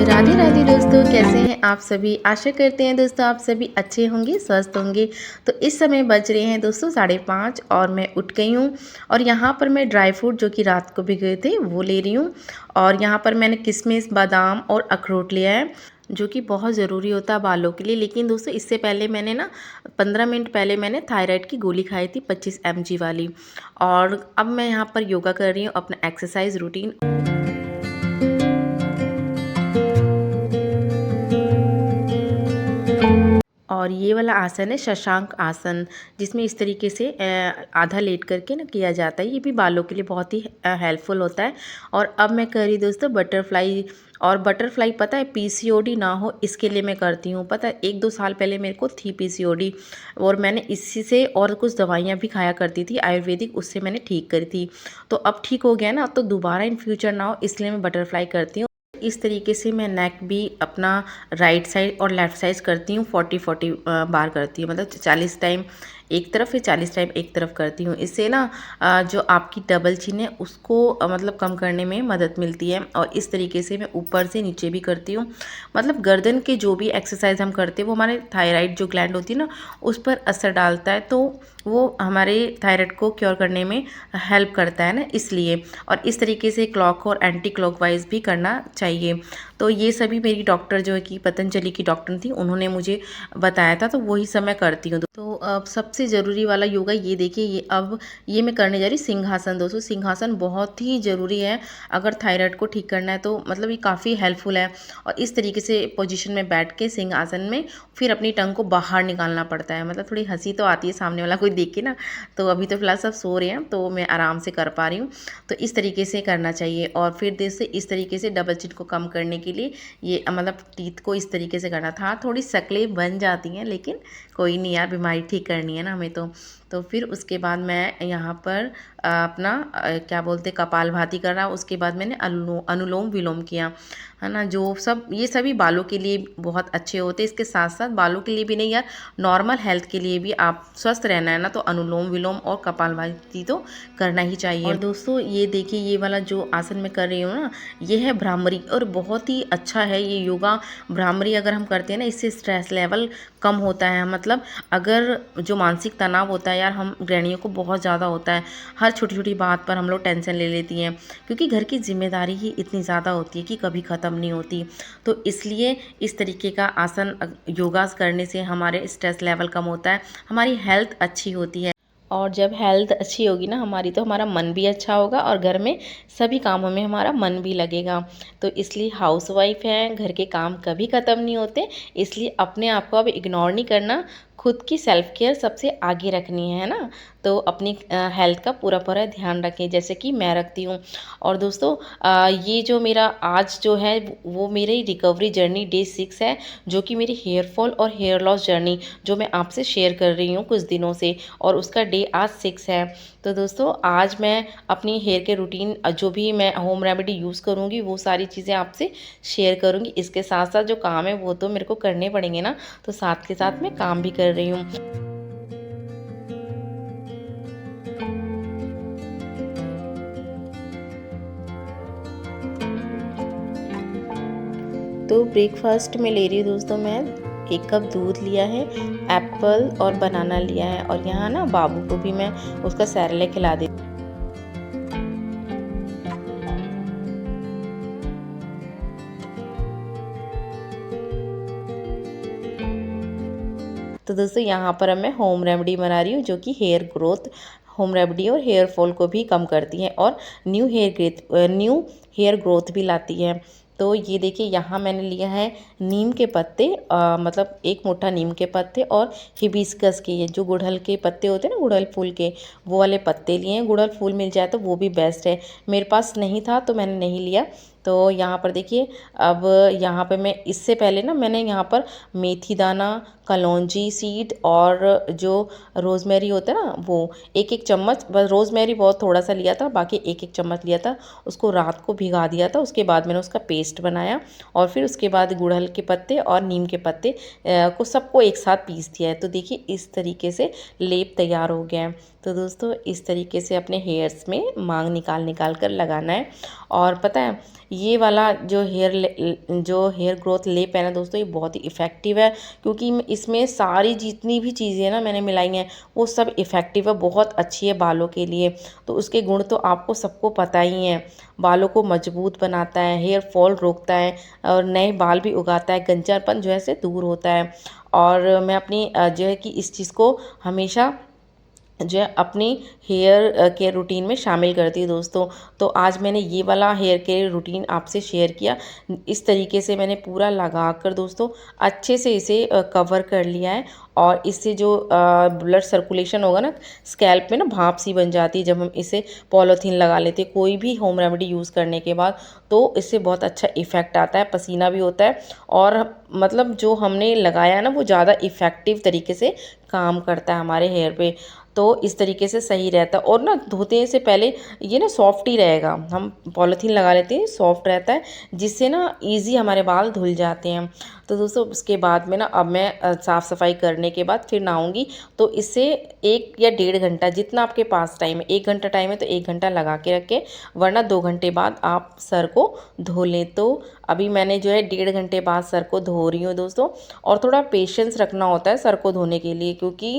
राधे राधे दोस्तों, कैसे हैं आप सभी। आशा करते हैं दोस्तों आप सभी अच्छे होंगे, स्वस्थ होंगे। तो इस समय बज रहे हैं दोस्तों 5:30 और मैं उठ गई हूँ। और यहाँ पर मैं ड्राई फ्रूट जो कि रात को भिगोए थे वो ले रही हूँ। और यहाँ पर मैंने किशमिश, बादाम और अखरोट लिया है, जो कि बहुत ज़रूरी होता है बालों के लिए। लेकिन दोस्तों इससे पहले मैंने ना 15 मिनट पहले मैंने थायराइड की गोली खाई थी 25 mg वाली। और अब मैं यहाँ पर योगा कर रही हूँ, अपना एक्सरसाइज रूटीन। और ये वाला आसन है शशांक आसन, जिसमें इस तरीके से आधा लेट करके ना किया जाता है। ये भी बालों के लिए बहुत ही हेल्पफुल होता है। और अब मैं कर रही दोस्तों बटरफ्लाई। और बटरफ्लाई पता है पीसीओडी ना हो इसके लिए मैं करती हूँ। पता है 1-2 साल पहले मेरे को थी पीसीओडी, और मैंने इसी से और कुछ दवाइयाँ भी खाया करती थी आयुर्वेदिक, उससे मैंने ठीक करी थी। तो अब ठीक हो गया ना, तो दोबारा इन फ्यूचर ना हो इसलिए मैं बटरफ्लाई करती हूँ। इस तरीके से मैं नेक भी अपना राइट साइड और लेफ़्ट साइड करती हूँ। 40-40 बार करती हूँ, मतलब 40 टाइम एक तरफ, फिर 40 टाइम एक तरफ करती हूँ। इससे ना जो आपकी डबल चिन है उसको मतलब कम करने में मदद मिलती है। और इस तरीके से मैं ऊपर से नीचे भी करती हूँ। मतलब गर्दन के जो भी एक्सरसाइज हम करते हैं वो हमारे थायराइड जो ग्लैंड होती है ना उस पर असर डालता है, तो वो हमारे थायराइड को क्योर करने में हेल्प करता है ना, इसलिए। और इस तरीके से क्लॉक और एंटी क्लॉकवाइज भी करना चाहिए। तो ये सभी मेरी डॉक्टर जो है कि पतंजलि की डॉक्टर थी, उन्होंने मुझे बताया था, तो वही सब मैं करती हूँ। तो अब सबसे ज़रूरी वाला योगा ये देखिए, ये मैं करने जा रही हूँ सिंहासन। दोस्तों सिंहासन बहुत ही ज़रूरी है अगर थायराइड को ठीक करना है, तो मतलब ये काफ़ी हेल्पफुल है। और इस तरीके से पोजीशन में बैठ के सिंहासन में फिर अपनी टंग को बाहर निकालना पड़ता है। मतलब थोड़ी हंसी तो आती है सामने वाला कोई देख के ना, तो अभी तो फिलहाल सब सो रहे हैं तो मैं आराम से कर पा रही हूँ। तो इस तरीके से करना चाहिए। और फिर जैसे इस तरीके से डबल चिन को कम करने के लिए ये मतलब टीथ को इस तरीके से करना था। थोड़ी शक्लें बन जाती हैं, लेकिन कोई नहीं यार, बीमारी ठीक करनी है ना हमें। तो फिर उसके बाद मैं यहाँ पर अपना क्या बोलते कपालभाति कर रहा। उसके बाद मैंने अनुलोम विलोम किया, है ना। जो सब ये सभी बालों के लिए बहुत अच्छे होते हैं। इसके साथ साथ बालों के लिए भी नहीं यार, नॉर्मल हेल्थ के लिए भी, आप स्वस्थ रहना है ना, तो अनुलोम विलोम और कपालभाति तो करना ही चाहिए। और दोस्तों ये देखिए, ये वाला जो आसन मैं कर रही हूँ ना, ये है भ्रामरी, और बहुत ही अच्छा है ये योगा। भ्रामरी अगर हम करते हैं ना, इससे स्ट्रेस लेवल कम होता है। मतलब अगर जो मानसिक तनाव होता है यार, हम गृहिणियों को बहुत ज़्यादा होता है। हर छोटी छोटी बात पर हम लोग टेंशन ले लेती हैं, क्योंकि घर की जिम्मेदारी ही इतनी ज़्यादा होती है कि कभी ख़त्म नहीं होती। तो इसलिए इस तरीके का आसन योगा करने से हमारे स्ट्रेस लेवल कम होता है, हमारी हेल्थ अच्छी होती है। और जब हेल्थ अच्छी होगी ना हमारी, तो हमारा मन भी अच्छा होगा और घर में सभी कामों में हमारा मन भी लगेगा। तो इसलिए हाउसवाइफ हैं, घर के काम कभी ख़त्म नहीं होते, इसलिए अपने आप को अब इग्नोर नहीं करना। खुद की सेल्फ केयर सबसे आगे रखनी है ना। तो अपनी हेल्थ का पूरा पूरा ध्यान रखें, जैसे कि मैं रखती हूँ। और दोस्तों ये जो मेरा आज जो है वो मेरी रिकवरी जर्नी डे 6 है, जो कि मेरी हेयर फॉल और हेयर लॉस जर्नी जो मैं आपसे शेयर कर रही हूँ कुछ दिनों से, और उसका डे आज 6 है। तो दोस्तों आज मैं अपनी हेयर के रूटीन जो भी मैं होम रेमेडी यूज़ करूँगी वो सारी चीज़ें आपसे शेयर करूँगी। इसके साथ साथ जो काम है वो तो मेरे को करने पड़ेंगे ना, तो साथ के साथ मैं काम भी कर रही हूँ। तो ब्रेकफास्ट में ले रही हूँ दोस्तों मैं 1 कप दूध लिया है, एप्पल और बनाना लिया है। और यहाँ ना बाबू को भी मैं उसका सेरेलैक खिला देती हूँ। तो दोस्तों यहाँ पर अब मैं होम रेमेडी बना रही हूँ, जो कि हेयर ग्रोथ होम रेमेडी और हेयर फॉल को भी कम करती है, और न्यू हेयर ग्रोथ भी लाती है। तो ये देखिए, यहाँ मैंने लिया है नीम के पत्ते, मतलब 1 मुट्ठा नीम के पत्ते, और हिबिस्कस के, ये जो गुड़हल के पत्ते होते हैं ना, गुड़हल फूल के, वो वाले पत्ते लिए हैं। गुड़हल फूल मिल जाए तो वो भी बेस्ट है, मेरे पास नहीं था तो मैंने नहीं लिया। तो यहाँ पर देखिए, अब यहाँ पे मैं इससे पहले ना मैंने यहाँ पर मेथी दाना, कलौंजी सीड और जो रोज़मेरी होता है ना, वो 1-1 चम्मच, बस रोज़मेरी बहुत थोड़ा सा लिया था, बाकी 1-1 चम्मच लिया था। उसको रात को भिगा दिया था, उसके बाद मैंने उसका पेस्ट बनाया, और फिर उसके बाद गुड़हल के पत्ते और नीम के पत्ते को सबको एक साथ पीस दिया है। तो देखिए इस तरीके से लेप तैयार हो गया है। तो दोस्तों इस तरीके से अपने हेयर्स में मांग निकाल निकाल कर लगाना है। और पता है ये वाला जो हेयर ग्रोथ लेप है ना दोस्तों, ये बहुत ही इफ़ेक्टिव है, क्योंकि इसमें सारी जितनी भी चीज़ें ना मैंने मिलाई हैं वो सब इफ़ेक्टिव है, बहुत अच्छी है बालों के लिए। तो उसके गुण तो आपको सबको पता ही है। बालों को मजबूत बनाता है, हेयर फॉल रोकता है और नए बाल भी उगाता है, गंजापन जो है से दूर होता है। और मैं अपनी जो है कि इस चीज़ को हमेशा जो है अपनी हेयर केयर रूटीन में शामिल करती हूँ दोस्तों। तो आज मैंने ये वाला हेयर केयर रूटीन आपसे शेयर किया। इस तरीके से मैंने पूरा लगा कर दोस्तों अच्छे से इसे कवर कर लिया है। और इससे जो ब्लड सर्कुलेशन होगा ना स्कैल्प में ना, भाप सी बन जाती है जब हम इसे पॉलीथीन लगा लेते हैं कोई भी होम रेमेडी यूज़ करने के बाद, तो इससे बहुत अच्छा इफ़ेक्ट आता है, पसीना भी होता है और मतलब जो हमने लगाया है ना वो ज़्यादा इफ़ेक्टिव तरीके से काम करता है हमारे हेयर पे। तो इस तरीके से सही रहता है। और ना धोते से पहले ये ना सॉफ्ट ही रहेगा, हम पॉलीथीन लगा लेते हैं सॉफ्ट रहता है, जिससे ना इजी हमारे बाल धुल जाते हैं। तो दोस्तों उसके बाद में ना अब मैं साफ़ सफाई करने के बाद फिर नहाऊंगी। तो इससे 1 या 1.5 घंटा जितना आपके पास टाइम है, 1 घंटा टाइम है तो 1 घंटा लगा के रखें, वरना 2 घंटे बाद आप सर को धो लें। तो अभी मैंने जो है 1.5 घंटे बाद सर को धो रही हूँ दोस्तों। और थोड़ा पेशेंस रखना होता है सर को धोने के लिए, क्योंकि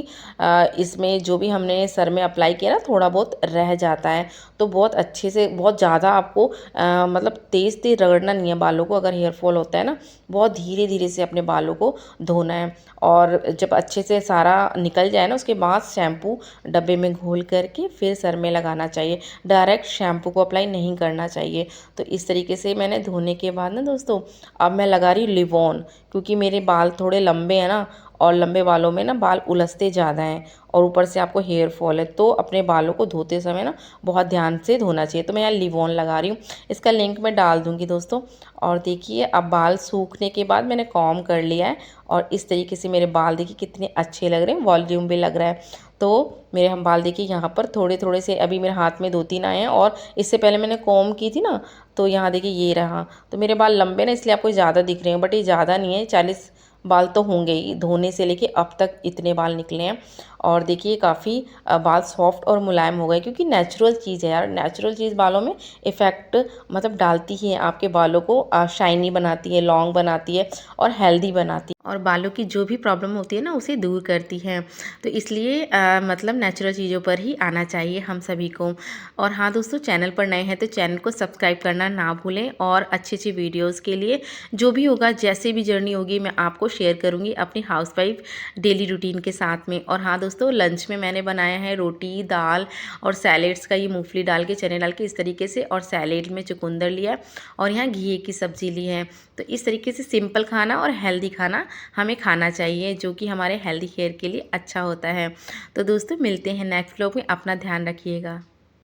इसमें जो भी हमने सर में अप्लाई किया ना थोड़ा बहुत रह जाता है। तो बहुत अच्छे से, बहुत ज़्यादा आपको मतलब तेज़ तेज़ रगड़ना नहीं है बालों को। अगर हेयर फॉल होता है ना, बहुत धीरे धीरे से अपने बालों को धोना है। और जब अच्छे से सारा निकल जाए ना, उसके बाद शैम्पू डब्बे में घोल करके फिर सर में लगाना चाहिए, डायरेक्ट शैम्पू को अप्लाई नहीं करना चाहिए। तो इस तरीके से मैंने धोने के बाद ना दोस्तों अब मैं लगा रही हूँ लिवॉन, क्योंकि मेरे बाल थोड़े लंबे हैं ना, और लंबे बालों में ना बाल उलझते ज़्यादा हैं और ऊपर से आपको हेयर फॉल है, तो अपने बालों को धोते समय ना बहुत ध्यान से धोना चाहिए। तो मैं यहाँ लिवॉन लगा रही हूँ, इसका लिंक मैं डाल दूँगी दोस्तों। और देखिए अब बाल सूखने के बाद मैंने कॉम्ब कर लिया है और इस तरीके से मेरे बाल देखिए कितने अच्छे लग रहे हैं, वॉल्यूम भी लग रहा है। तो मेरे हम बाल देखिए यहाँ पर थोड़े थोड़े से अभी मेरे हाथ में 2-3 आए हैं, और इससे पहले मैंने कॉम्ब की थी ना, तो यहाँ देखिए ये रहा। तो मेरे बाल लंबे ना इसलिए आपको ज़्यादा दिख रहे हैं, बट ये ज़्यादा नहीं है, 40 बाल तो होंगे ही, धोने से लेके अब तक इतने बाल निकले हैं। और देखिए काफ़ी बाल सॉफ्ट और मुलायम हो गए, क्योंकि नेचुरल चीज़ है यार, नेचुरल चीज़ बालों में इफ़ेक्ट मतलब डालती ही है, आपके बालों को शाइनी बनाती है, लॉन्ग बनाती है और हेल्दी बनाती है, और बालों की जो भी प्रॉब्लम होती है ना उसे दूर करती है। तो इसलिए मतलब नेचुरल चीज़ों पर ही आना चाहिए हम सभी को। और हाँ दोस्तों, चैनल पर नए हैं तो चैनल को सब्सक्राइब करना ना भूलें, और अच्छी अच्छी वीडियोज़ के लिए जो भी होगा, जैसे भी जर्नी होगी, मैं आपको शेयर करूँगी अपनी हाउसवाइफ डेली रूटीन के साथ में। और हाँ दोस्तों, लंच में मैंने बनाया है रोटी, दाल और सैलेड्स का, ये मूंगफली डाल के, चने डाल के इस तरीके से, और सैलेड में चुकंदर लिया है और यहाँ घी की सब्ज़ी ली है। तो इस तरीके से सिंपल खाना और हेल्दी खाना हमें खाना चाहिए, जो कि हमारे हेल्दी हेयर के लिए अच्छा होता है। तो दोस्तों मिलते हैं नेक्स्ट व्लॉग में, अपना ध्यान रखिएगा।